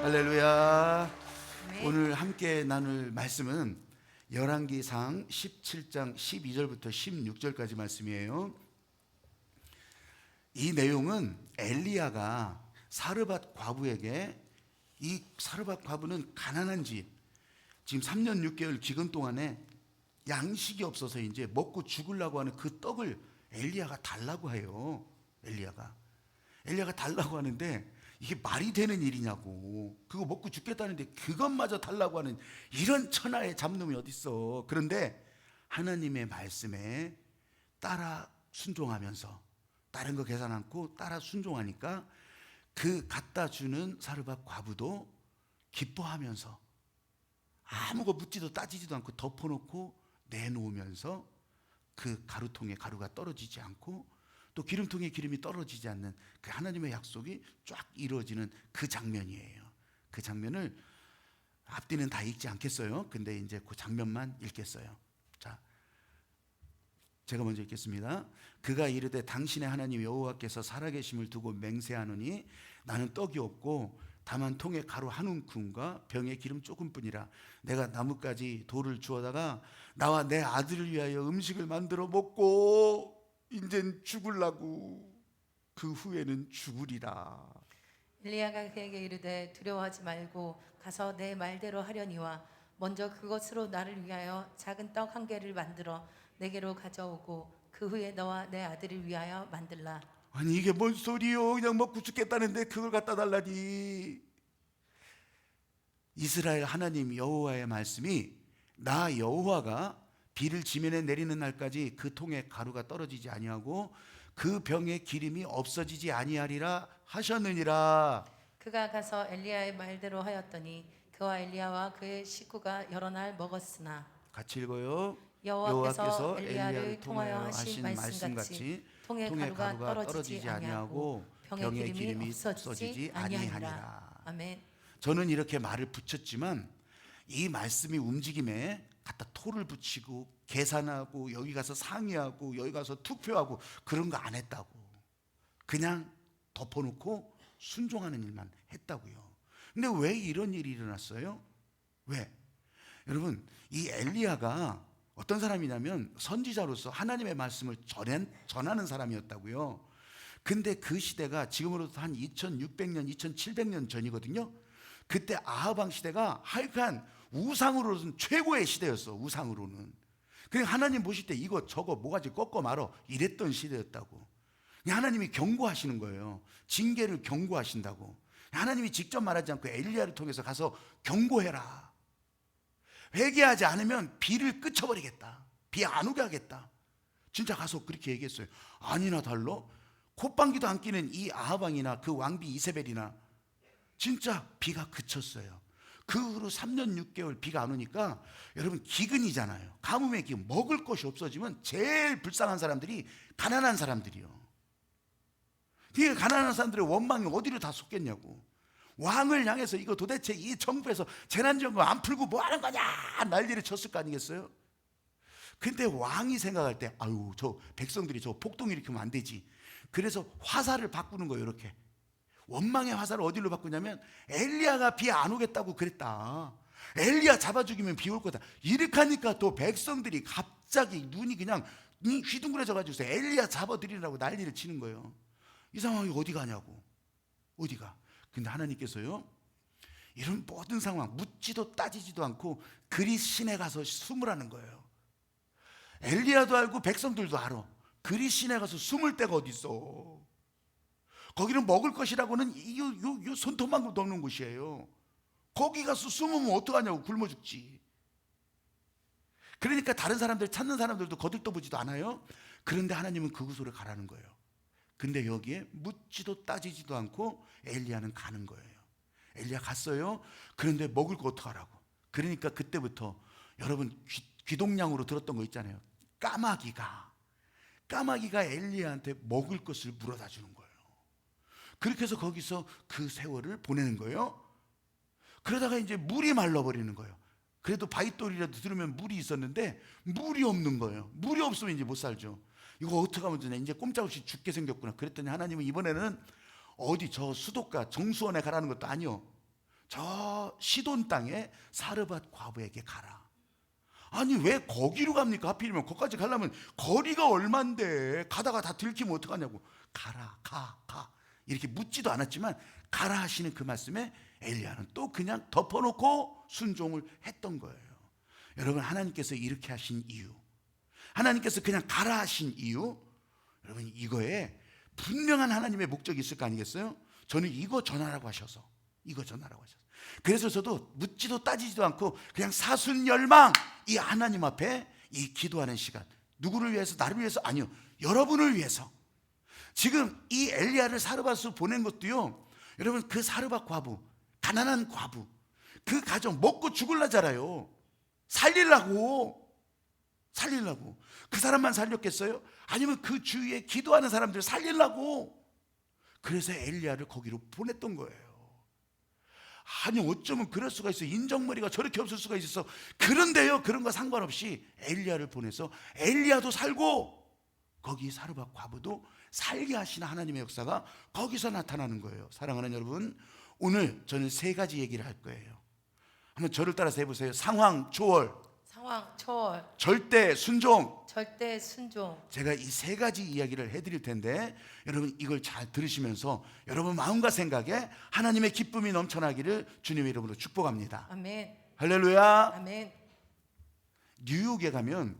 할렐루야. 네. 오늘 함께 나눌 말씀은 열왕기상 17장 12절부터 16절까지 말씀이에요. 이 내용은 엘리야가 사르밧 과부에게, 이 사르밧 과부는 가난한 집, 지금 3년 6개월 기근 동안에 양식이 없어서 이제 먹고 죽으려고 하는 그 떡을 엘리야가 달라고 해요. 엘리야가 달라고 하는데 이게 말이 되는 일이냐고. 그거 먹고 죽겠다는데 그것마저 달라고 하는 이런 천하의 잡놈이 어딨어. 그런데 하나님의 말씀에 따라 순종하면서, 다른 거 계산 않고 따라 순종하니까 그 갖다 주는 사르밧 과부도 기뻐하면서 아무 거 묻지도 따지지도 않고 덮어놓고 내놓으면서 그 가루통에 가루가 떨어지지 않고 또 기름통에 기름이 떨어지지 않는 그 하나님의 약속이 쫙 이루어지는 그 장면이에요. 그 장면을 앞뒤는 다 읽지 않겠어요. 근데 이제 그 장면만 읽겠어요. 자, 제가 먼저 읽겠습니다. 그가 이르되 당신의 하나님 여호와께서 살아계심을 두고 맹세하노니 나는 떡이 없고 다만 통에 가루 한 움큼과 병에 기름 조금뿐이라. 내가 나뭇가지 돌을 주워다가 나와 내 아들을 위하여 음식을 만들어 먹고 인젠 죽으려고, 그 후에는 죽으리라. 엘리야가 그에게 이르되 두려워하지 말고 가서 내 말대로 하려니와 먼저 그것으로 나를 위하여 작은 떡 한 개를 만들어 내게로 가져오고 그 후에 너와 내 아들을 위하여 만들라. 아니 이게 뭔 소리요? 그냥 먹고 죽겠다는데 그걸 갖다 달라니. 이스라엘 하나님 여호와의 말씀이 나 여호와가 비를 지면에 내리는 날까지 그 통에 가루가 떨어지지 아니하고 그 병에 기름이 없어지지 아니하리라 하셨느니라. 그가 가서 엘리야의 말대로 하였더니 그와 엘리야와 그의 식구가 여러 날 먹었으나. 같이 읽어요. 여호와께서 엘리야를 통하여 하신 말씀같이 통에 가루가 떨어지지 아니하고 병에 기름이 없어지지 아니하니라. 아멘. 저는 이렇게 말을 붙였지만 이 말씀이 움직임에 갖다 토를 붙이고 계산하고 여기 가서 상의하고 여기 가서 투표하고 그런 거 안 했다고. 그냥 덮어놓고 순종하는 일만 했다고요. 근데 왜 이런 일이 일어났어요? 왜? 여러분, 이 엘리야가 어떤 사람이냐면 선지자로서 하나님의 말씀을 전하는 사람이었다고요. 근데 그 시대가 지금으로부터 한 2600년, 2700년 전이거든요. 그때 아합 왕 시대가 하여간 우상으로는 최고의 시대였어. 우상으로는. 그냥 하나님 보실 때 이거 저거 뭐가지 꺾어 말어 이랬던 시대였다고. 하나님이 경고하시는 거예요. 징계를 경고하신다고. 하나님이 직접 말하지 않고 엘리야를 통해서 가서 경고해라. 회개하지 않으면 비를 끄쳐버리겠다. 비 안 오게 하겠다. 진짜 가서 그렇게 얘기했어요. 아니나 달러 콧방귀도 안 끼는 이 아합 왕이나 그 왕비 이세벨이나 진짜 비가 그쳤어요. 그 후로 3년 6개월 비가 안 오니까 여러분 기근이잖아요. 가뭄의 기근, 먹을 것이 없어지면 제일 불쌍한 사람들이 가난한 사람들이요. 그 가난한 사람들의 원망이 어디로 다 쏟겠냐고. 왕을 향해서 이거 도대체 이 정부에서 재난지원금 안 풀고 뭐 하는 거냐 난리를 쳤을 거 아니겠어요? 근데 왕이 생각할 때 아유 저 백성들이 저 폭동 일으키면 안 되지. 그래서 화살을 바꾸는 거예요. 이렇게 원망의 화살을 어디로 바꾸냐면 엘리야가 비 안 오겠다고 그랬다. 엘리야 잡아 죽이면 비 올 거다. 이렇게 하니까 또 백성들이 갑자기 눈이 그냥 휘둥그레져 가지고 엘리야 잡아드리라고 난리를 치는 거예요. 이 상황이 어디 가냐고. 어디가. 근데 하나님께서요 이런 모든 상황 묻지도 따지지도 않고 그리 시내 가서 숨으라는 거예요. 엘리야도 알고 백성들도 알아. 그리 시내 가서 숨을 데가 어디 있어. 거기는 먹을 것이라고는 요 손톱만큼도 없는 곳이에요. 거기 가서 숨으면 어떡하냐고. 굶어 죽지. 그러니까 다른 사람들 찾는 사람들도 거들떠보지도 않아요. 그런데 하나님은 그곳으로 가라는 거예요. 근데 여기에 묻지도 따지지도 않고 엘리야는 가는 거예요. 엘리야 갔어요. 그런데 먹을 거 어떡하라고. 그러니까 그때부터 여러분 귀동냥으로 들었던 거 있잖아요. 까마귀가 엘리야한테 먹을 것을 물어다 주는 거예요. 그렇게 해서 거기서 그 세월을 보내는 거예요. 그러다가 이제 물이 말라버리는 거예요. 그래도 바위돌이라도 들으면 물이 있었는데 물이 없는 거예요. 물이 없으면 이제 못 살죠. 이거 어떻게 하면 되냐. 이제 꼼짝없이 죽게 생겼구나. 그랬더니 하나님은 이번에는 어디 저 수도가 정수원에 가라는 것도 아니요. 저 시돈 땅에 사르밧 과부에게 가라. 아니 왜 거기로 갑니까? 하필이면 거기까지 가려면 거리가 얼만데 가다가 다 들키면 어떡하냐고. 가라, 가 이렇게 묻지도 않았지만 가라 하시는 그 말씀에 엘리야는 또 그냥 덮어놓고 순종을 했던 거예요. 여러분, 하나님께서 이렇게 하신 이유, 하나님께서 그냥 가라 하신 이유, 여러분 이거에 분명한 하나님의 목적이 있을 거 아니겠어요? 저는 이거 전하라고 하셔서, 이거 전하라고 하셔서, 그래서 저도 묻지도 따지지도 않고 그냥 사순열망 이 하나님 앞에 이 기도하는 시간, 누구를 위해서? 나를 위해서? 아니요, 여러분을 위해서. 지금 이 엘리야를 사르밧으로 보낸 것도요, 여러분 그 사르밧 과부, 가난한 과부, 그 가정 먹고 죽을라잖아요. 살리려고 그 사람만 살렸겠어요? 아니면 그 주위에 기도하는 사람들 살리려고. 그래서 엘리야를 거기로 보냈던 거예요. 아니 어쩌면 그럴 수가 있어. 인정머리가 저렇게 없을 수가 있어. 그런데요, 그런 거 상관없이 엘리야를 보내서 엘리야도 살고 거기 사르밧 과부도 살게 하시는 하나님의 역사가 거기서 나타나는 거예요. 사랑하는 여러분, 오늘 저는 세 가지 얘기를 할 거예요. 한번 저를 따라서 해보세요. 상황 초월, 절대 순종. 제가 이 세 가지 이야기를 해드릴 텐데 여러분 이걸 잘 들으시면서 여러분 마음과 생각에 하나님의 기쁨이 넘쳐나기를 주님의 이름으로 축복합니다. 아멘. 할렐루야. 아멘. 뉴욕에 가면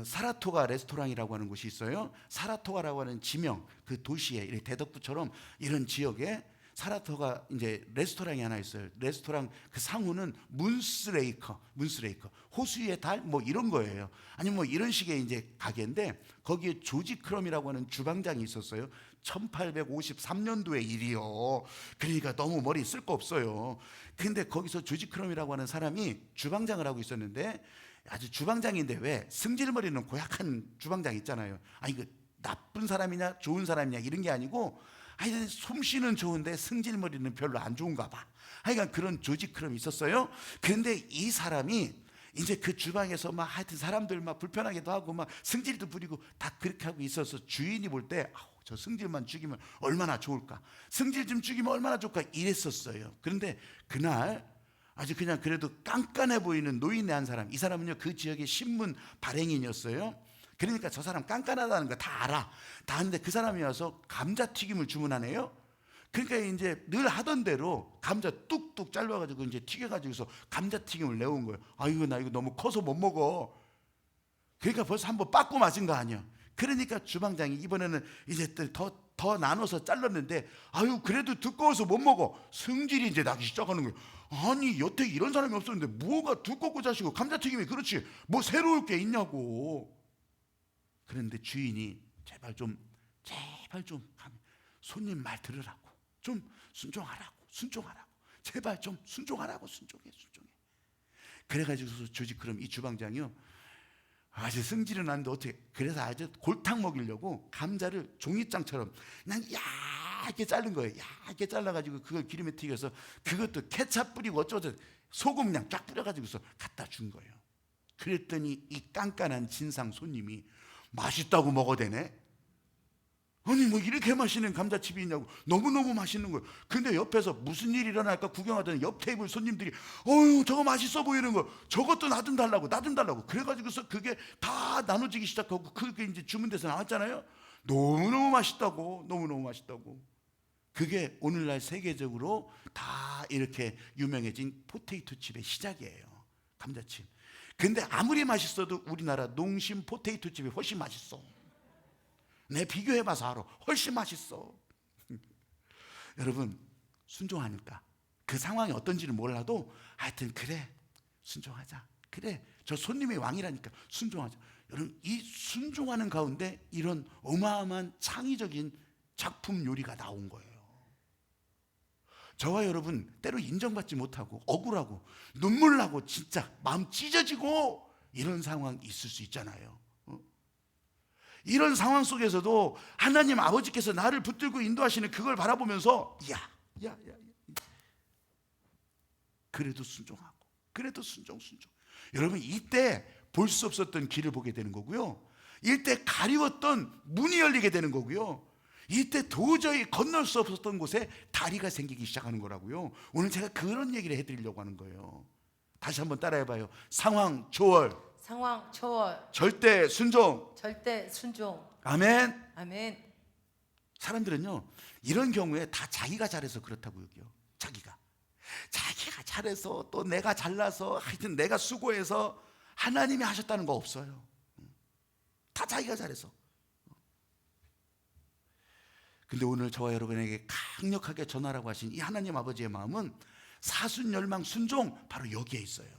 사라토가 레스토랑이라고 하는 곳이 있어요. 사라토가라고 하는 지명, 그 도시에 이렇게 대덕구처럼 이런 지역에 사라토가 이제 레스토랑이 하나 있어요. 레스토랑 그 상호는 문스레이커, 호수 위의 달 뭐 이런 거예요. 아니면 뭐 이런 식의 이제 가게인데 거기에 조지 크럼이라고 하는 주방장이 있었어요. 1853년도의 일이요. 그러니까 너무 머리 쓸 거 없어요. 근데 거기서 조지 크럼이라고 하는 사람이 주방장을 하고 있었는데, 아주 주방장인데 왜 승질머리는 고약한 주방장 있잖아요. 아니 그 나쁜 사람이냐 좋은 사람이냐 이런 게 아니고, 하여튼 솜씨는 좋은데 승질머리는 별로 안 좋은가 봐. 하여간 그런 조지 크럼이 있었어요. 그런데 이 사람이 이제 그 주방에서 막 하여튼 사람들 막 불편하게도 하고 막 승질도 부리고 다 그렇게 하고 있어서 주인이 볼 때 저 승질만 죽이면 얼마나 좋을까, 승질 좀 죽이면 얼마나 좋을까 이랬었어요. 그런데 그날 아주 그냥 그래도 깐깐해 보이는 노인네 한 사람, 이 사람은요 그 지역의 신문 발행인이었어요. 그러니까 저 사람 깐깐하다는 거 다 알아. 다 아는데 그 사람이 와서 감자튀김을 주문하네요. 그러니까 이제 늘 하던 대로 감자 뚝뚝 잘라가지고 이제 튀겨가지고서 감자튀김을 내온 거예요. 아이고 나 이거 너무 커서 못 먹어. 그러니까 벌써 한번 빠꾸 맞은 거 아니야. 그러니까 주방장이 이번에는 이제 더 나눠서 잘랐는데, 아유 그래도 두꺼워서 못 먹어. 성질이 이제 나기 시작하는 거예요. 아니 여태 이런 사람이 없었는데 뭐가 두껍고 자시고 감자튀김이 그렇지 뭐 새로울 게 있냐고. 그런데 주인이 제발 좀 손님 말 들으라고, 좀 순종하라고, 제발 좀 순종하라고, 순종해. 그래가지고 조지 크럼 이 주방장이요 아주 승질은 나는데 어떻게, 그래서 아주 골탕 먹이려고 감자를 종이장처럼 그냥 얇게 자른 거예요. 얇게 잘라가지고 그걸 기름에 튀겨서 그것도 케찹 뿌리고 어쩌고 소금 그냥 쫙 뿌려가지고서 갖다 준 거예요. 그랬더니 이 깐깐한 진상 손님이 맛있다고 먹어대네. 아니 뭐 이렇게 맛있는 감자칩이 있냐고, 너무너무 맛있는 거예요. 근데 옆에서 무슨 일이 일어날까 구경하던 옆 테이블 손님들이 어휴 저거 맛있어 보이는 거, 저것도 나 좀 달라고 그래가지고서 그게 다 나눠지기 시작하고 그게 이제 주문돼서 나왔잖아요. 너무너무 맛있다고. 그게 오늘날 세계적으로 다 이렇게 유명해진 포테이토 칩의 시작이에요. 감자칩. 근데 아무리 맛있어도 우리나라 농심 포테이토 칩이 훨씬 맛있어. 내 비교해봐서 알아. 훨씬 맛있어. 여러분 순종하니까 그 상황이 어떤지는 몰라도 하여튼 그래 순종하자. 그래 저 손님의 왕이라니까 순종하자. 여러분 이 순종하는 가운데 이런 어마어마한 창의적인 작품 요리가 나온 거예요. 저와 여러분 때로 인정받지 못하고 억울하고 눈물 나고 진짜 마음 찢어지고 이런 상황이 있을 수 있잖아요. 이런 상황 속에서도 하나님 아버지께서 나를 붙들고 인도하시는 그걸 바라보면서 야 그래도 순종하고, 그래도 순종. 여러분 이때 볼 수 없었던 길을 보게 되는 거고요, 이때 가리웠던 문이 열리게 되는 거고요, 이때 도저히 건널 수 없었던 곳에 다리가 생기기 시작하는 거라고요. 오늘 제가 그런 얘기를 해드리려고 하는 거예요. 다시 한번 따라해봐요. 상황 초월, 상황 초월, 절대 순종. 절대 순종. 아멘. 아멘. 사람들은요, 이런 경우에 다 자기가 잘해서 그렇다고 여겨요. 자기가 잘해서, 또 내가 잘나서, 하여튼 내가 수고해서 하나님이 하셨다는 거 없어요. 다 자기가 잘해서. 근데 오늘 저와 여러분에게 강력하게 전하라고 하신 이 하나님 아버지의 마음은 사순 열망 순종, 바로 여기에 있어요.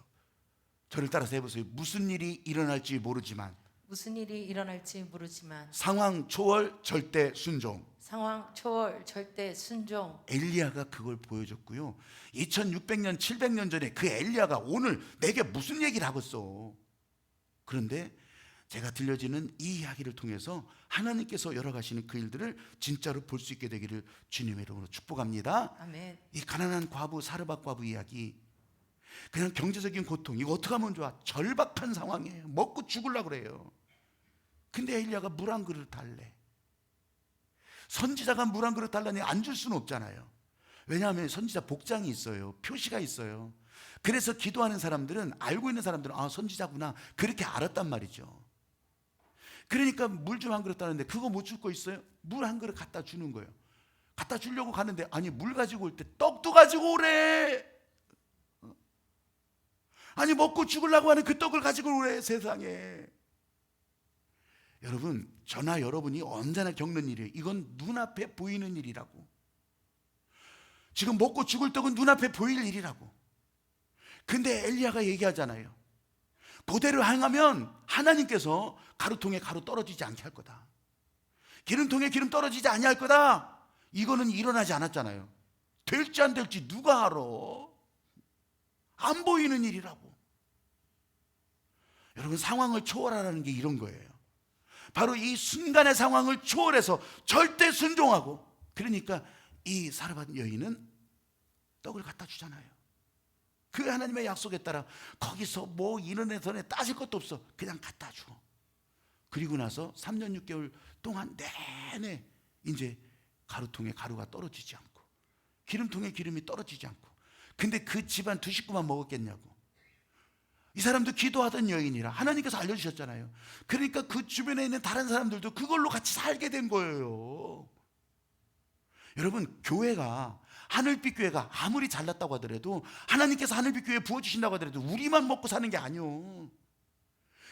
저를 따라서 해보세요. 무슨 일이 일어날지 모르지만, 무슨 일이 일어날지 모르지만 상황 초월 절대 순종. 상황 초월, 절대 순종. 엘리야가 그걸 보여줬고요. 2600년 700년 전에 그 엘리야가 오늘 내게 무슨 얘기를 하겠어. 그런데 제가 들려지는 이 이야기를 통해서 하나님께서 열어가시는 그 일들을 진짜로 볼 수 있게 되기를 주님의 이름으로 축복합니다. 아멘. 이 가난한 과부, 사르밧 과부 이야기, 그냥 경제적인 고통, 이거 어떻게 하면 좋아? 절박한 상황이에요. 먹고 죽으려고 그래요. 근데 엘리야가 물 한 그릇 달래. 선지자가 물 한 그릇 달라니 안 줄 수는 없잖아요. 왜냐하면 선지자 복장이 있어요. 표시가 있어요. 그래서 기도하는 사람들은, 알고 있는 사람들은 아, 선지자구나, 그렇게 알았단 말이죠. 그러니까 물 좀 한 그릇 달라는데 그거 못 줄 거 있어요? 물 한 그릇 갖다 주는 거예요. 갖다 주려고 가는데, 아니 물 가지고 올 때 떡도 가지고 오래. 아니 먹고 죽으려고 하는 그 떡을 가지고 오래. 세상에. 여러분, 저나 여러분이 언제나 겪는 일이에요. 이건 눈앞에 보이는 일이라고. 지금 먹고 죽을 떡은 눈앞에 보일 일이라고. 근데 엘리야가 얘기하잖아요. 그대로 행하면 하나님께서 가루통에 가루 떨어지지 않게 할 거다. 기름통에 기름 떨어지지 아니할 거다. 이거는 일어나지 않았잖아요. 될지 안 될지 누가 알아? 안 보이는 일이라고. 여러분, 상황을 초월하라는 게 이런 거예요. 바로 이 순간의 상황을 초월해서 절대 순종하고, 그러니까 이 사르밧 여인은 떡을 갖다 주잖아요. 그 하나님의 약속에 따라 거기서 뭐 이런 손에 따질 것도 없어. 그냥 갖다 줘. 그리고 나서 3년 6개월 동안 내내 이제 가루통에 가루가 떨어지지 않고, 기름통에 기름이 떨어지지 않고. 근데 그 집안 두 식구만 먹었겠냐고. 이 사람도 기도하던 여인이라 하나님께서 알려주셨잖아요. 그러니까 그 주변에 있는 다른 사람들도 그걸로 같이 살게 된 거예요. 여러분, 교회가, 하늘빛 교회가 아무리 잘났다고 하더라도, 하나님께서 하늘빛 교회에 부어주신다고 하더라도 우리만 먹고 사는 게 아니요.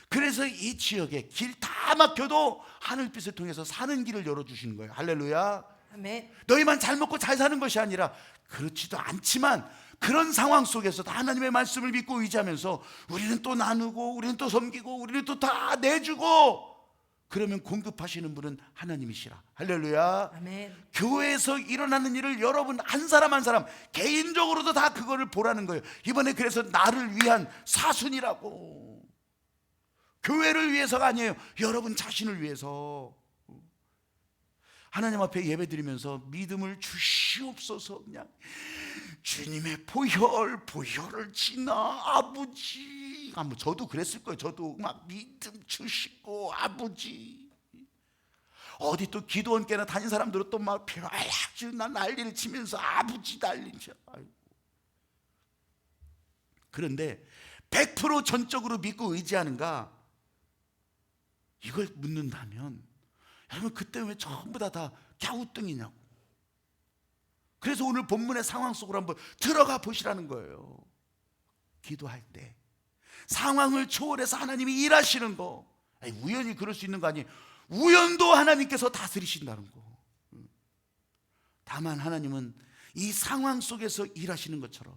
그래서 이 지역에 길 다 막혀도 하늘빛을 통해서 사는 길을 열어주시는 거예요. 할렐루야. 아멘. 너희만 잘 먹고 잘 사는 것이 아니라, 그렇지도 않지만 그런 상황 속에서도 하나님의 말씀을 믿고 의지하면서 우리는 또 나누고, 우리는 또 섬기고, 우리는 또 다 내주고, 그러면 공급하시는 분은 하나님이시라. 할렐루야. 아멘. 교회에서 일어나는 일을 여러분 한 사람 한 사람 개인적으로도 다 그거를 보라는 거예요. 이번에 그래서 나를 위한 사순이라고. 교회를 위해서가 아니에요. 여러분 자신을 위해서. 하나님 앞에 예배드리면서 믿음을 주시옵소서. 그냥 주님의 보혈을 지나 아버지. 저도 그랬을 거예요. 저도 막 믿음 주시고 아버지. 어디 또 기도원께나 다닌 사람들은 또 막 아주 난 난리를 치면서 아버지 난리죠. 그런데 100% 전적으로 믿고 의지하는가? 이걸 묻는다면, 여러분 그때 왜 전부 다 갸우뚱이냐고. 그래서 오늘 본문의 상황 속으로 한번 들어가 보시라는 거예요. 기도할 때 상황을 초월해서 하나님이 일하시는 거. 아니, 우연히 그럴 수 있는 거 아니에요. 우연도 하나님께서 다스리신다는 거. 다만 하나님은 이 상황 속에서 일하시는 것처럼,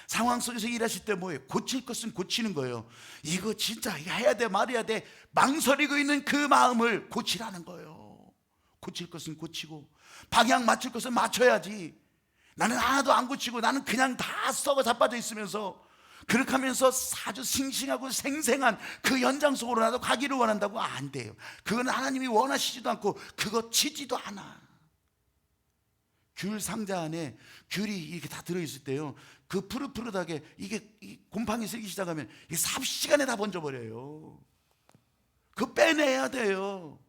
상황 속에서 일하실 때 뭐예요? 고칠 것은 고치는 거예요. 이거 진짜 해야 돼 말해야 돼 망설이고 있는 그 마음을 고치라는 거예요. 고칠 것은 고치고, 방향 맞출 것은 맞춰야지. 나는 하나도 안 고치고 나는 그냥 다 썩어 자빠져 있으면서, 그렇게 하면서 아주 싱싱하고 생생한 그 연장 속으로 나도 가기를 원한다고? 안 돼요. 그건 하나님이 원하시지도 않고 그거 치지도 않아. 귤 상자 안에 귤이 이렇게 다 들어있을 때요, 그 푸릇푸릇하게 이게 곰팡이 쓰기 시작하면 이게 삽시간에 다 번져버려요. 그거 빼내야 돼요.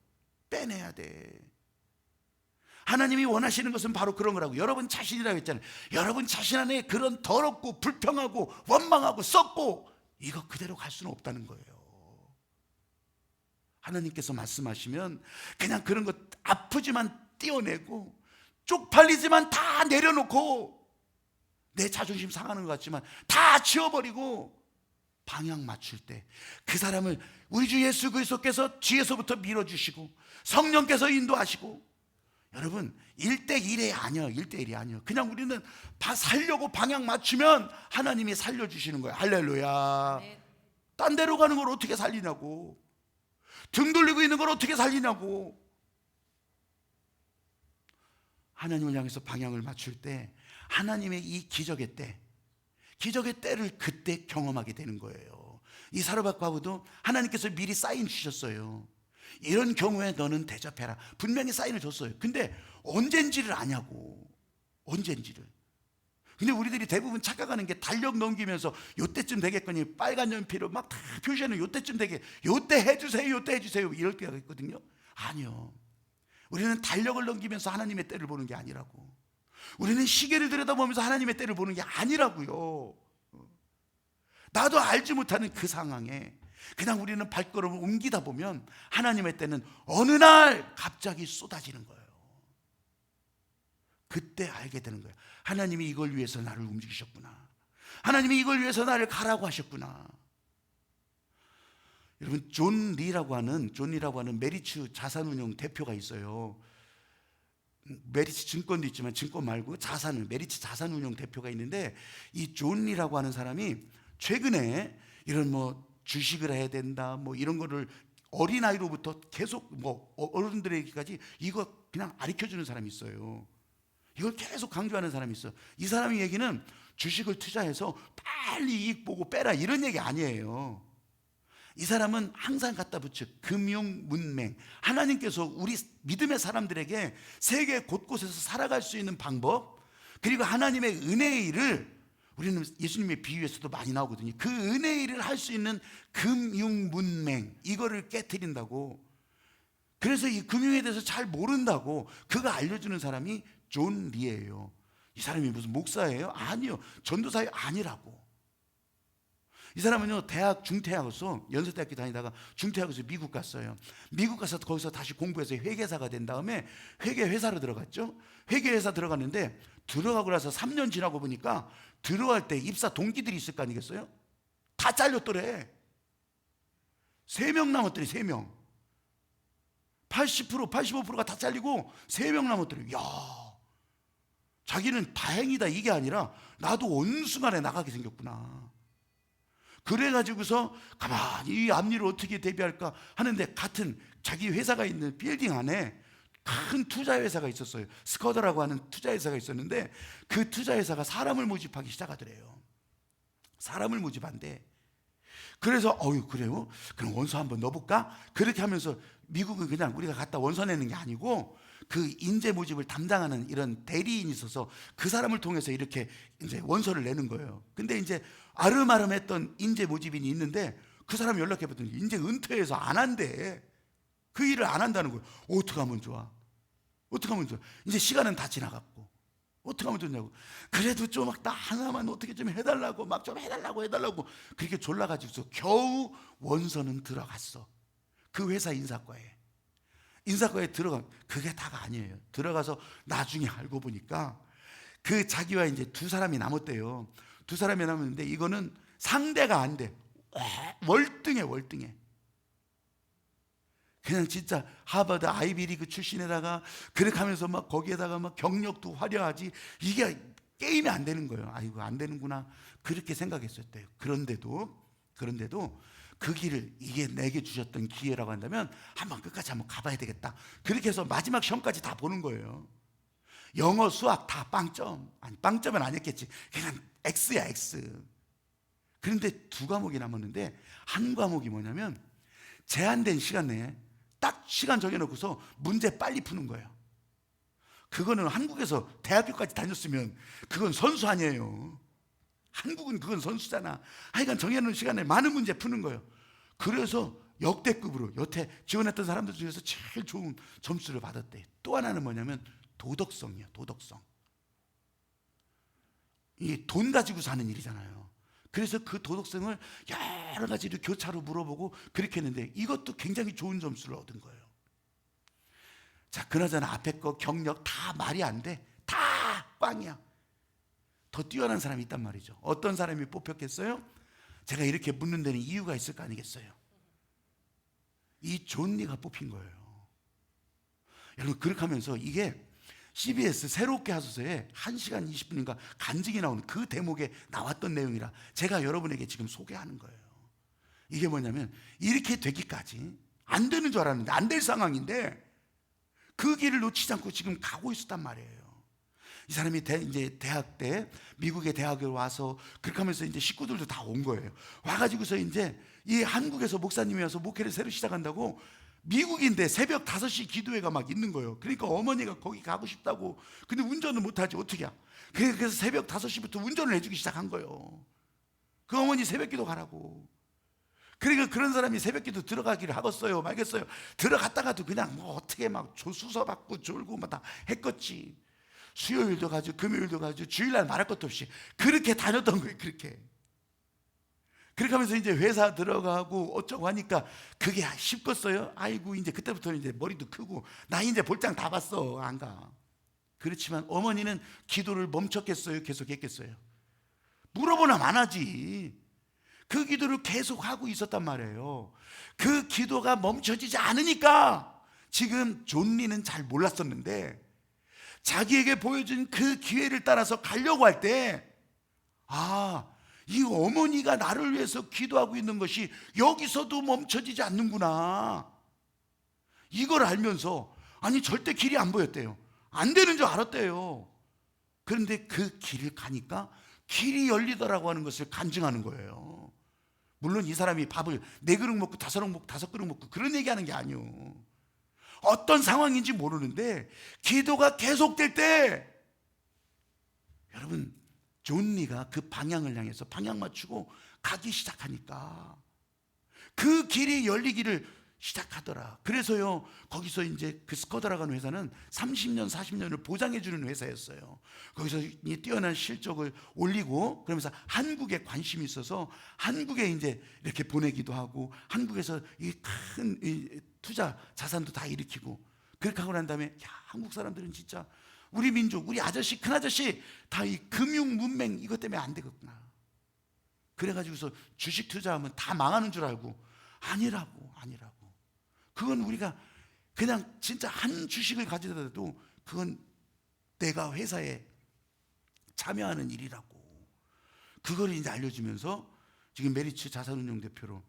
빼내야 돼. 하나님이 원하시는 것은 바로 그런 거라고. 여러분 자신이라고 했잖아요. 여러분 자신 안에 그런 더럽고 불평하고 원망하고 썩고 이거 그대로 갈 수는 없다는 거예요. 하나님께서 말씀하시면 그냥 그런 것 아프지만 떼어내고 쪽팔리지만 다 내려놓고 내 자존심 상하는 것 같지만 다 지워버리고 방향 맞출 때 그 사람을 우리 주 예수 그리스도께서 뒤에서부터 밀어주시고 성령께서 인도하시고, 여러분 1대1이 아니에요. 1대1이 아니에요. 그냥 우리는 살려고 방향 맞추면 하나님이 살려주시는 거예요. 할렐루야. 네. 딴 데로 가는 걸 어떻게 살리냐고, 등 돌리고 있는 걸 어떻게 살리냐고. 하나님을 향해서 방향을 맞출 때 하나님의 이 기적의 때를 그때 경험하게 되는 거예요. 이 사르밧 과부도 하나님께서 미리 사인 주셨어요. 이런 경우에 너는 대접해라. 분명히 사인을 줬어요. 근데 언젠지를 아냐고. 언젠지를. 근데 우리들이 대부분 착각하는 게 달력 넘기면서 요때쯤 되겠거니 빨간 연필로 막 다 표시하는 요때쯤 되게, 요때 해주세요, 요때 해주세요, 이럴 때가 있거든요. 아니요. 우리는 달력을 넘기면서 하나님의 때를 보는 게 아니라고. 우리는 시계를 들여다보면서 하나님의 때를 보는 게 아니라고요. 나도 알지 못하는 그 상황에 그냥 우리는 발걸음을 옮기다 보면 하나님의 때는 어느 날 갑자기 쏟아지는 거예요. 그때 알게 되는 거예요. 하나님이 이걸 위해서 나를 움직이셨구나. 하나님이 이걸 위해서 나를 가라고 하셨구나. 여러분 존 리라고 하는 메리츠 자산운용 대표가 있어요. 메리츠 증권도 있지만 증권 말고 메리츠 자산운용 대표가 있는데, 이 존 리라고 하는 사람이 최근에 이런 주식을 해야 된다 이런 거를 어린아이로부터 계속 어른들에게까지 이거 그냥 가르쳐주는 사람이 있어요. 이걸 계속 강조하는 사람이 있어. 이 사람의 얘기는 주식을 투자해서 빨리 이익 보고 빼라 이런 얘기 아니에요. 이 사람은 항상 갖다 붙여 금융 문맹, 하나님께서 우리 믿음의 사람들에게 세계 곳곳에서 살아갈 수 있는 방법, 그리고 하나님의 은혜의 일을, 우리는 예수님의 비유에서도 많이 나오거든요. 그 은혜의 일을 할 수 있는 금융 문맹, 이거를 깨트린다고. 그래서 이 금융에 대해서 잘 모른다고 그가 알려주는 사람이 존 리예요. 이 사람이 무슨 목사예요? 아니요. 전도사예요? 아니라고. 이 사람은요, 대학 중퇴하고서 연세대학교 다니다가 중퇴하고서 미국 갔어요. 미국 가서 거기서 다시 공부해서 회계사가 된 다음에 회계회사로 들어갔죠. 회계회사 들어갔는데 들어가고 나서 3년 지나고 보니까 들어갈 때 입사 동기들이 있을 거 아니겠어요? 다 잘렸더래. 3명 남았더래. 3명. 80%, 85%가 다 잘리고 3명 남았더래. 야, 자기는 다행이다 이게 아니라 나도 어느 순간에 나가게 생겼구나. 그래가지고서 가만히 이 앞일을 어떻게 대비할까 하는데, 같은 자기 회사가 있는 빌딩 안에 큰 투자회사가 있었어요. 스커더라고 하는 투자회사가 있었는데, 그 투자회사가 사람을 모집하기 시작하더래요. 사람을 모집한대. 그래서 그래요? 그럼 원서 한번 넣어볼까? 그렇게 하면서 미국은 그냥 우리가 갖다 원서 내는 게 아니고 그 인재 모집을 담당하는 이런 대리인이 있어서 그 사람을 통해서 이렇게 이제 원서를 내는 거예요. 근데 이제 아름아름했던 인재 모집인이 있는데 그 사람 연락해 봤더니 이제 은퇴해서 안 한대. 그 일을 안 한다는 거예요. 어떻게 하면 좋아? 어떻게 하면 좋아? 이제 시간은 다 지나갔고 어떻게 하면 좋냐고. 그래도 좀 막 나 하나만 어떻게 좀 해달라고 막 좀 해달라고 그렇게 졸라가지고서 겨우 원서는 들어갔어. 그 회사 인사과에 들어간, 그게 다가 아니에요. 들어가서 나중에 알고 보니까 그 자기와 이제 2사람이 남았대요. 2사람이 남았는데 이거는 상대가 안 돼. 월등해. 그냥 진짜 하버드 아이비리그 출신에다가 그렇게 하면서 막 거기에다가 막 경력도 화려하지, 이게 게임이 안 되는 거예요. 아이고 안 되는구나 그렇게 생각했었대요. 그런데도 그 길을, 이게 내게 주셨던 기회라고 한다면 한번 끝까지 한번 가봐야 되겠다. 그렇게 해서 마지막 시험까지 다 보는 거예요. 영어 수학 다 빵점. 아니 빵점은 아니었겠지. 그냥 X야 X. 그런데 2과목이 남았는데 한 과목이 뭐냐면 제한된 시간 내에 딱 시간 정해놓고서 문제 빨리 푸는 거예요. 그거는 한국에서 대학교까지 다녔으면 그건 선수 아니에요. 한국은 그건 선수잖아. 하여간 정해놓은 시간에 많은 문제 푸는 거예요. 그래서 역대급으로 여태 지원했던 사람들 중에서 제일 좋은 점수를 받았대. 또 하나는 뭐냐면 도덕성이에요. 도덕성. 이 돈 가지고 사는 일이잖아요. 그래서 그 도덕성을 여러 가지로 교차로 물어보고 그렇게 했는데 이것도 굉장히 좋은 점수를 얻은 거예요. 자, 그나저나 앞에 거 경력 다 말이 안 돼. 다 꽝이야. 더 뛰어난 사람이 있단 말이죠. 어떤 사람이 뽑혔겠어요? 제가 이렇게 묻는 데는 이유가 있을 거 아니겠어요? 이 존리가 뽑힌 거예요. 여러분, 그렇게 하면서 이게 CBS 새롭게 하소서에 1시간 20분인가 간직이 나오는 그 대목에 나왔던 내용이라 제가 여러분에게 지금 소개하는 거예요. 이게 뭐냐면 이렇게 되기까지 안 되는 줄 알았는데 안 될 상황인데 그 길을 놓치지 않고 지금 가고 있었단 말이에요. 이 사람이 이제 대학 때 미국의 대학에 와서 그렇게 하면서 이제 식구들도 다 온 거예요. 와가지고서 이제 이 한국에서 목사님이 와서 목회를 새로 시작한다고 미국인데 새벽 5시 기도회가 막 있는 거예요. 그러니까 어머니가 거기 가고 싶다고. 근데 운전을 못하지 어떻게 해. 그래서 새벽 5시부터 운전을 해주기 시작한 거예요. 그 어머니 새벽 기도 가라고. 그러니까 그런 사람이 새벽 기도 들어가기를 하겠어요 말겠어요. 들어갔다가도 그냥 뭐 어떻게 막 조수서 받고 졸고 막 다 했겠지. 수요일도 가지고 금요일도 가지고 주일날 말할 것도 없이 그렇게 다녔던 거예요. 그렇게 하면서 이제 회사 들어가고 어쩌고 하니까 그게 쉽겠어요? 아이고, 이제 그때부터는 이제 머리도 크고 나 이제 볼장 다 봤어. 안 가. 그렇지만 어머니는 기도를 멈췄겠어요? 계속 했겠어요? 물어보나 마나지. 그 기도를 계속 하고 있었단 말이에요. 그 기도가 멈춰지지 않으니까 지금 존리는 잘 몰랐었는데 자기에게 보여준 그 기회를 따라서 가려고 할 때 이 어머니가 나를 위해서 기도하고 있는 것이 여기서도 멈춰지지 않는구나. 이걸 알면서 절대 길이 안 보였대요. 안 되는 줄 알았대요. 그런데 그 길을 가니까 길이 열리더라고 하는 것을 간증하는 거예요. 물론 이 사람이 밥을 4그릇 먹고 5그릇 먹고 5그릇 먹고 그런 얘기하는 게 아니에요. 어떤 상황인지 모르는데 기도가 계속될 때 여러분 존리가 그 방향을 향해서 방향 맞추고 가기 시작하니까 그 길이 열리기를 시작하더라. 그래서요 거기서 이제 그 스코다라는 회사는 30년 40년을 보장해 주는 회사였어요. 거기서 이 뛰어난 실적을 올리고 그러면서 한국에 관심이 있어서 한국에 이제 이렇게 보내기도 하고 한국에서 이 큰 투자 자산도 다 일으키고 그렇게 하고 난 다음에 한국 사람들은 진짜 우리 민족, 우리 아저씨, 큰 아저씨 다 이 금융 문맹 이것 때문에 안 되겠구나. 그래가지고서 주식 투자하면 다 망하는 줄 알고 아니라고. 그건 우리가 그냥 진짜 한 주식을 가지더라도 그건 내가 회사에 참여하는 일이라고. 그걸 이제 알려주면서 지금 메리츠 자산운용 대표로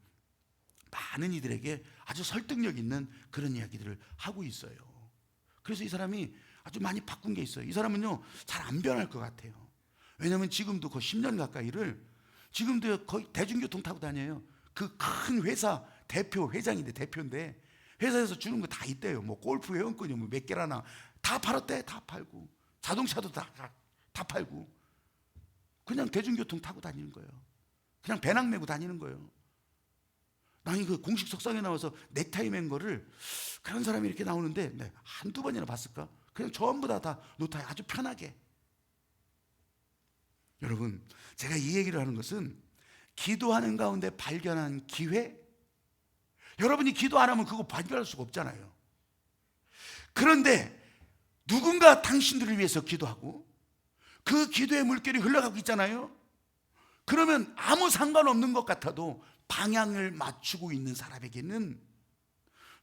많은 이들에게 아주 설득력 있는 그런 이야기들을 하고 있어요. 그래서 이 사람이 아주 많이 바꾼 게 있어요. 이 사람은요 잘 안 변할 것 같아요. 왜냐하면 지금도 거의 10년 가까이를 지금도 거의 대중교통 타고 다녀요. 그 큰 회사 회장인데 대표인데 회사에서 주는 거 다 있대요. 뭐 골프 회원권이 뭐 몇 개라나 다 팔았대. 다 팔고 자동차도 다 팔고 그냥 대중교통 타고 다니는 거예요. 그냥 배낭 메고 다니는 거예요. 나는 그 공식 석상에 나와서 넥타이 맨 거를 그런 사람이 이렇게 나오는데 한두 번이나 봤을까? 그냥 전부 다 노타이 아주 편하게. 여러분 제가 이 얘기를 하는 것은 기도하는 가운데 발견한 기회. 여러분이 기도 안 하면 그거 발견할 수가 없잖아요. 그런데 누군가 당신들을 위해서 기도하고 그 기도의 물결이 흘러가고 있잖아요. 그러면 아무 상관없는 것 같아도 방향을 맞추고 있는 사람에게는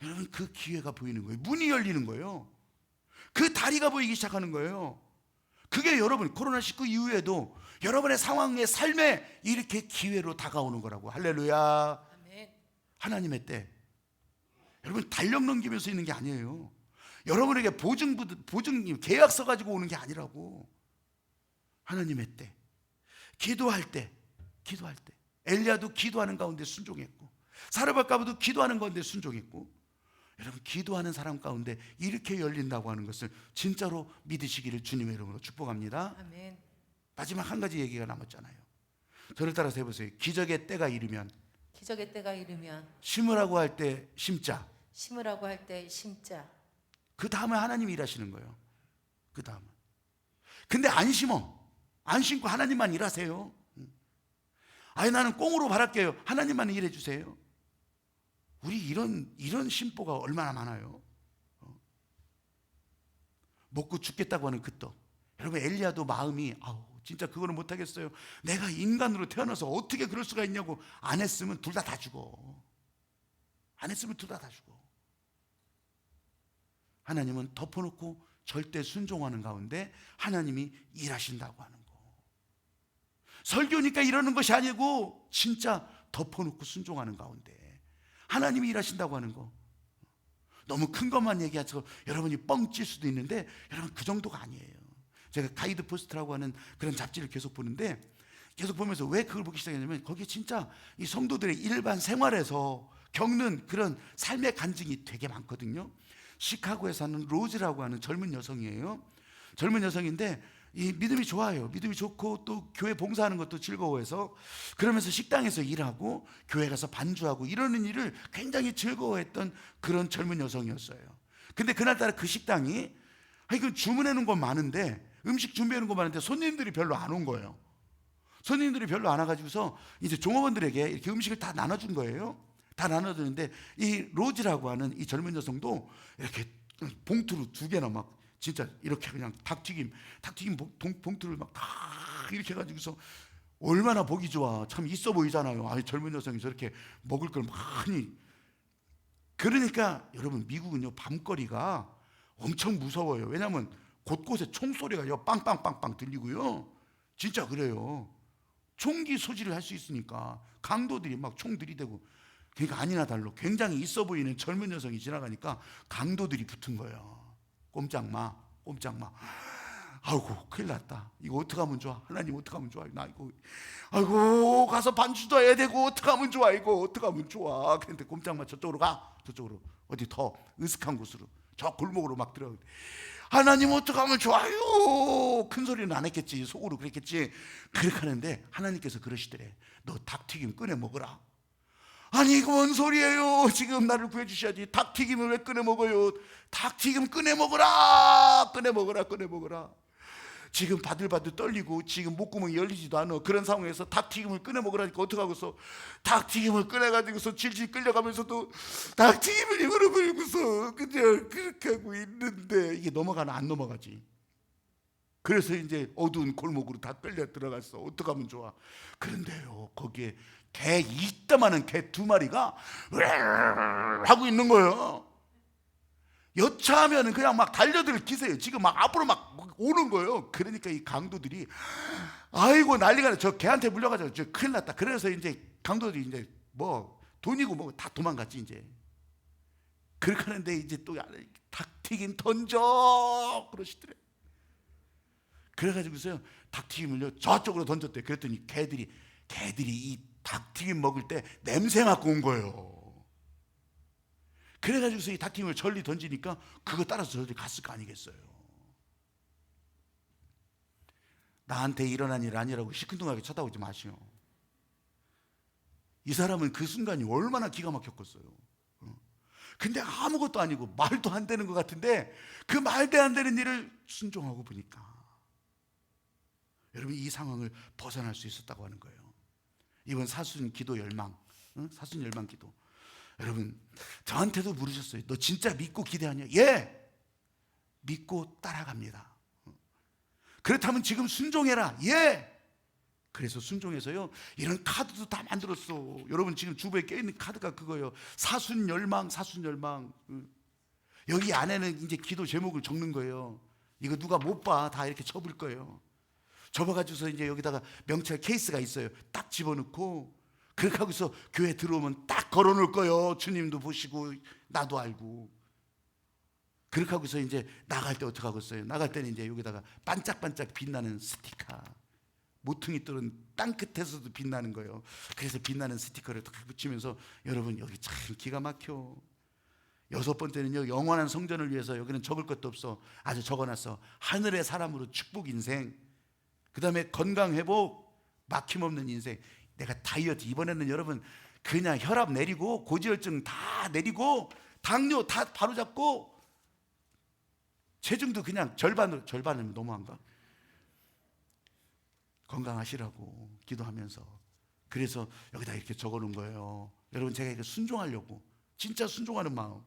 여러분 그 기회가 보이는 거예요. 문이 열리는 거예요. 그 다리가 보이기 시작하는 거예요. 그게 여러분 코로나19 이후에도 여러분의 상황의 삶에 이렇게 기회로 다가오는 거라고. 할렐루야. 아멘. 하나님의 때. 여러분 달력 넘기면서 있는 게 아니에요. 여러분에게 보증 계약서 가지고 오는 게 아니라고. 하나님의 때. 기도할 때. 엘리야도 기도하는 가운데 순종했고 사르밧가보도 기도하는 가운데 순종했고 여러분 기도하는 사람 가운데 이렇게 열린다고 하는 것을 진짜로 믿으시기를 주님의 이름으로 축복합니다. 아멘. 마지막 한 가지 얘기가 남았잖아요. 저를 따라서 해보세요. 기적의 때가 이르면 심으라고 할 때 심자. 심으라고 할 때 심자. 그 다음에 하나님이 일하시는 거예요. 그 다음은. 근데 안 심어. 안 심고 하나님만 일하세요. 아니 나는 꽁으로 바랄게요. 하나님만 일해 주세요. 우리 이런 심보가 얼마나 많아요. 먹고 죽겠다고 하는 그 떡. 여러분 엘리야도 마음이 진짜 그거는 못하겠어요. 내가 인간으로 태어나서 어떻게 그럴 수가 있냐고. 안 했으면 둘 다 죽어. 안 했으면 둘 다 죽어. 하나님은 덮어놓고 절대 순종하는 가운데 하나님이 일하신다고 하는 거. 설교니까 이러는 것이 아니고 진짜 덮어놓고 순종하는 가운데 하나님이 일하신다고 하는 거. 너무 큰 것만 얘기해서 여러분이 뻥찔 수도 있는데 여러분 그 정도가 아니에요. 제가 가이드 포스트라고 하는 그런 잡지를 계속 보는데 계속 보면서 왜 그걸 보기 시작했냐면 거기에 진짜 이 성도들의 일반 생활에서 겪는 그런 삶의 간증이 되게 많거든요. 시카고에 사는 로즈라고 하는 젊은 여성이에요. 젊은 여성인데 이 믿음이 좋아요. 믿음이 좋고 또 교회 봉사하는 것도 즐거워해서 그러면서 식당에서 일하고 교회 가서 반주하고 이러는 일을 굉장히 즐거워했던 그런 젊은 여성이었어요. 근데 그날따라 그 식당이 그 주문해 놓은 건 많은데 음식 준비해 놓은 건 많은데 손님들이 별로 안 온 거예요. 손님들이 별로 안 와가지고서 이제 종업원들에게 이렇게 음식을 다 나눠준 거예요. 다 나눠주는데 이 로즈라고 하는 이 젊은 여성도 이렇게 봉투로 2개나 막 진짜 이렇게 그냥 닭튀김 봉투를 막 다 이렇게 해가지고서 얼마나 보기 좋아. 참 있어 보이잖아요. 젊은 여성이 저렇게 먹을 걸 많이. 그러니까 여러분 미국은요 밤거리가 엄청 무서워요. 왜냐하면 곳곳에 총소리가 빵빵빵빵 들리고요. 진짜 그래요. 총기 소지를 할 수 있으니까 강도들이 막 총 들이대고. 그러니까 아니나 달로 굉장히 있어 보이는 젊은 여성이 지나가니까 강도들이 붙은 거예요. 꼼짝마. 아이고 큰일 났다. 이거 어떡하면 좋아. 하나님 어떡하면 좋아. 나 이거 아이고 가서 반주도 해야 되고 어떡하면 좋아. 이거 어떡하면 좋아. 그런데 꼼짝마 저쪽으로 가. 저쪽으로 어디 더 으슥한 곳으로 저 골목으로 막 들어가. 하나님 어떡하면 좋아요. 큰 소리는 안 했겠지. 속으로 그랬겠지. 그렇게 하는데 하나님께서 그러시더래. 너 닭튀김 꺼내 먹어라. 아니 이거 뭔 소리예요. 지금 나를 구해주셔야지. 닭튀김을 왜 꺼내 먹어요. 닭튀김 꺼내 먹어라. 꺼내 먹어라. 지금 바들바들 떨리고 지금 목구멍이 열리지도 않아. 그런 상황에서 닭튀김을 꺼내 먹으라니까 어떡하겠어. 닭튀김을 꺼내가지고서 질질 끌려가면서도 닭튀김을 입으로 불고서 그냥 그렇게 하고 있는데 이게 넘어가나 안 넘어가지. 그래서 이제 어두운 골목으로 다 끌려 들어갔어. 어떡하면 좋아. 그런데요 거기에 개 이따만한 개 2마리가 하고 있는 거예요. 여차하면 그냥 막 달려들 기세요. 지금 막 앞으로 막 오는 거예요. 그러니까 이 강도들이 아이고 난리가 나. 저 개한테 물려가지고 저 큰일 났다. 그래서 이제 강도들이 이제 뭐 돈이고 뭐 다 도망갔지 이제. 그렇게 하는데 이제 또 닭튀김 던져 그러시더래. 그래가지고서요 닭튀김을요 저쪽으로 던졌대. 그랬더니 개들이 이 닭튀김 먹을 때 냄새 맡고 온 거예요. 그래가지고서 이 닭튀김을 절리 던지니까 그거 따라서 저들이 갔을 거 아니겠어요. 나한테 일어난 일 아니라고 시큰둥하게 쳐다보지 마시오. 이 사람은 그 순간이 얼마나 기가 막혔겠어요. 근데 아무것도 아니고 말도 안 되는 것 같은데 그 말도 안 되는 일을 순종하고 보니까 여러분 이 상황을 벗어날 수 있었다고 하는 거예요. 이번 사순 기도 열망, 사순 열망 기도. 여러분 저한테도 물으셨어요. 너 진짜 믿고 기대하냐? 예, 믿고 따라갑니다. 그렇다면 지금 순종해라. 예. 그래서 순종해서요 이런 카드도 다 만들었어. 여러분 지금 주부에 껴있는 카드가 그거예요. 사순 열망. 여기 안에는 이제 기도 제목을 적는 거예요. 이거 누가 못 봐. 다 이렇게 접을 거예요. 접어가지고서 이제 여기다가 명찰 케이스가 있어요. 딱 집어넣고 그렇게 하고서 교회 들어오면 딱 걸어놓을 거예요. 주님도 보시고 나도 알고. 그렇게 하고서 이제 나갈 때 어떻게 하겠어요? 나갈 때는 이제 여기다가 반짝반짝 빛나는 스티커. 모퉁이 뚫은 땅 끝에서도 빛나는 거예요. 그래서 빛나는 스티커를 딱 붙이면서 여러분 여기 참 기가 막혀. 6번째는요 영원한 성전을 위해서 여기는 적을 것도 없어. 아주 적어놨어. 하늘의 사람으로 축복 인생. 그 다음에 건강 회복, 막힘없는 인생. 내가 다이어트 이번에는 여러분 그냥 혈압 내리고 고지혈증 다 내리고 당뇨 다 바로잡고 체중도 그냥 절반은 너무한가? 건강하시라고 기도하면서. 그래서 여기다 이렇게 적어놓은 거예요. 여러분, 제가 이거 순종하려고, 진짜 순종하는 마음.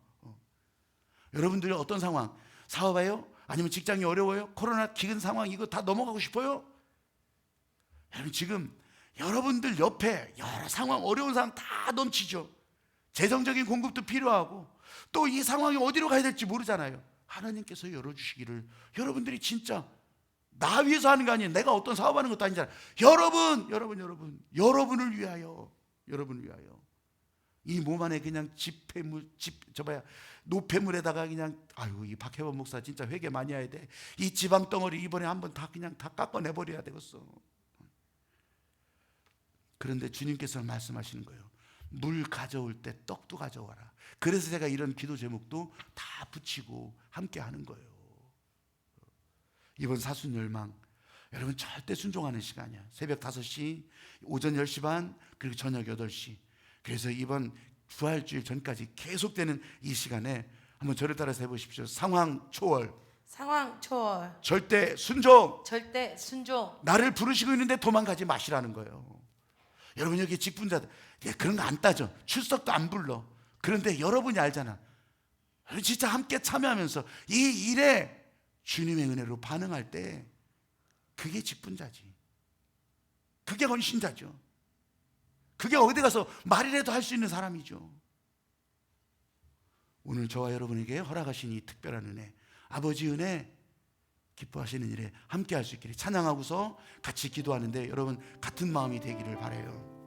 여러분들이 어떤 상황, 사업해요? 아니면 직장이 어려워요? 코로나 기근 상황 이거 다 넘어가고 싶어요? 여러분, 지금 여러분들 옆에 여러 상황, 어려운 상황 다 넘치죠. 재정적인 공급도 필요하고, 또 이 상황이 어디로 가야 될지 모르잖아요. 하나님께서 열어주시기를. 여러분들이 진짜 나 위해서 하는 거 아니에요. 내가 어떤 사업하는 것도 아니잖아요. 여러분을 위하여, 여러분을 위하여. 이 몸 안에 그냥 노폐물에다가 그냥, 아유, 이 박혜원 목사 진짜 회개 많이 해야 돼. 이 지방 덩어리 이번에 한번 다 그냥 다 깎아내버려야 되겠어. 그런데 주님께서 말씀하시는 거예요. 물 가져올 때 떡도 가져와라. 그래서 제가 이런 기도 제목도 다 붙이고 함께 하는 거예요. 이번 사순열망, 여러분 절대 순종하는 시간이야. 새벽 5시, 오전 10시 반, 그리고 저녁 8시. 그래서 이번 부활주일 전까지 계속되는 이 시간에 한번 저를 따라서 해보십시오. 상황 초월, 절대 순종. 나를 부르시고 있는데 도망가지 마시라는 거예요. 여러분, 여기 직분자들 그런 거 안 따져. 출석도 안 불러. 그런데 여러분이 알잖아. 진짜 함께 참여하면서 이 일에 주님의 은혜로 반응할 때 그게 직분자지. 그게 헌신자죠. 그게 어디 가서 말이라도 할 수 있는 사람이죠. 오늘 저와 여러분에게 허락하신 이 특별한 은혜, 아버지 은혜, 기뻐하시는 일에 함께 할 수 있기를 찬양하고서 같이 기도하는데 여러분 같은 마음이 되기를 바라요.